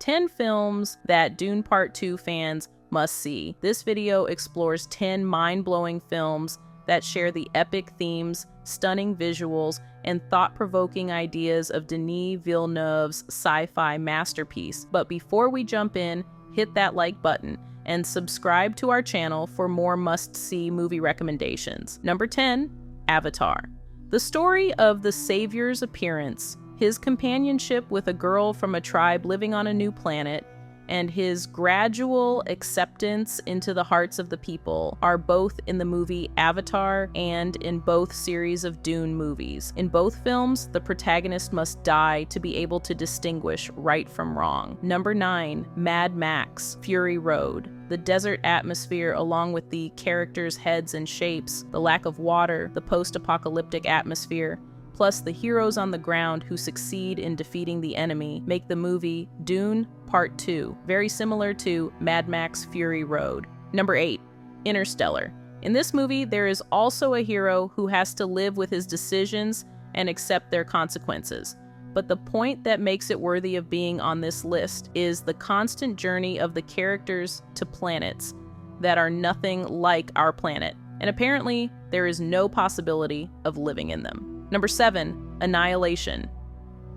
10 films that Dune Part 2 fans must see. This video explores 10 mind-blowing films that share the epic themes, stunning visuals, and thought-provoking ideas of Denis Villeneuve's sci-fi masterpiece. But before we jump in, hit that like button and subscribe to our channel for more must-see movie recommendations. Number 10, Avatar. The story of the Savior's appearance, his companionship with a girl from a tribe living on a new planet, and his gradual acceptance into the hearts of the people are both in the movie Avatar and in both series of Dune movies. In both films, the protagonist must die to be able to distinguish right from wrong. Number 9, Mad Max, Fury Road. The desert atmosphere, along with the characters' heads and shapes, the lack of water, the post-apocalyptic atmosphere, plus the heroes on the ground who succeed in defeating the enemy, make the movie Dune Part 2 very similar to Mad Max Fury Road. Number 8, Interstellar. In this movie, there is also a hero who has to live with his decisions and accept their consequences. But the point that makes it worthy of being on this list is the constant journey of the characters to planets that are nothing like our planet, and apparently there is no possibility of living in them. Number 7, Annihilation.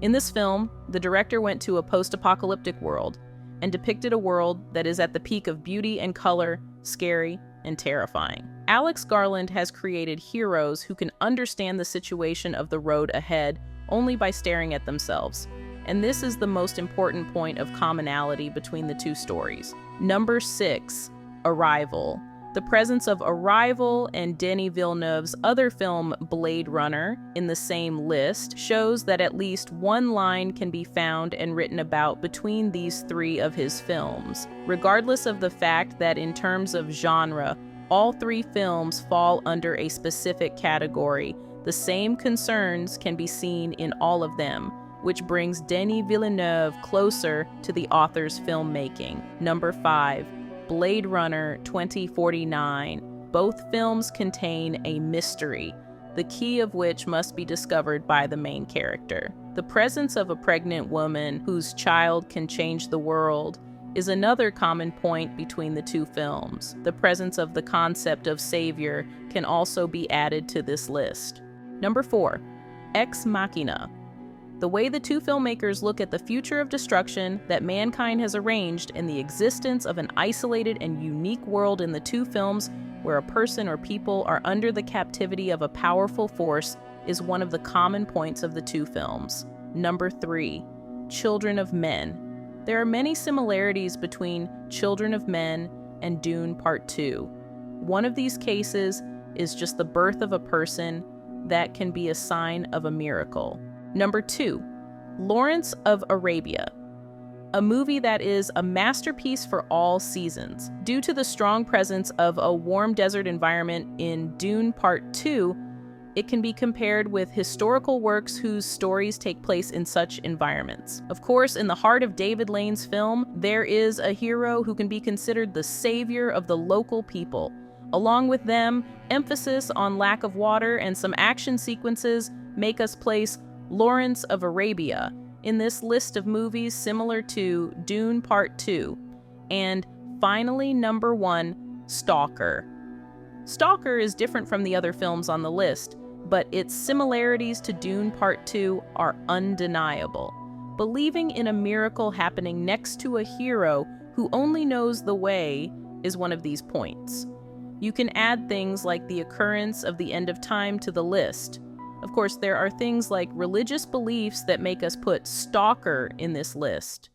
In this film, the director went to a post-apocalyptic world and depicted a world that is at the peak of beauty and color, scary and terrifying. Alex Garland has created heroes who can understand the situation of the road ahead only by staring at themselves. And this is the most important point of commonality between the two stories. Number 6, Arrival. The presence of Arrival and Denis Villeneuve's other film, Blade Runner, in the same list shows that at least one line can be found and written about between these three of his films. Regardless of the fact that in terms of genre, all three films fall under a specific category, the same concerns can be seen in all of them, which brings Denis Villeneuve closer to the author's filmmaking. Number 5, Blade Runner 2049. Both films contain a mystery, the key of which must be discovered by the main character. The presence of a pregnant woman whose child can change the world is another common point between the two films. The presence of the concept of savior can also be added to this list. Number 4, Ex Machina. The way the two filmmakers look at the future of destruction that mankind has arranged and the existence of an isolated and unique world in the two films where a person or people are under the captivity of a powerful force is one of the common points of the two films. Number 3, Children of Men. There are many similarities between Children of Men and Dune Part 2. One of these cases is just the birth of a person that can be a sign of a miracle. Number 2, Lawrence of Arabia, a movie that is a masterpiece for all seasons. Due to the strong presence of a warm desert environment in Dune Part 2, it can be compared with historical works whose stories take place in such environments. Of course, in the heart of David Lane's film, there is a hero who can be considered the savior of the local people. Along with them, emphasis on lack of water and some action sequences make us place Lawrence of Arabia in this list of movies similar to Dune Part 2. And finally, number 1, Stalker. Stalker is different from the other films on the list, but its similarities to Dune Part 2 are undeniable. Believing in a miracle happening next to a hero who only knows the way is one of these points. You can add things like the occurrence of the end of time to the list. Of course, there are things like religious beliefs that make us put Stalker in this list.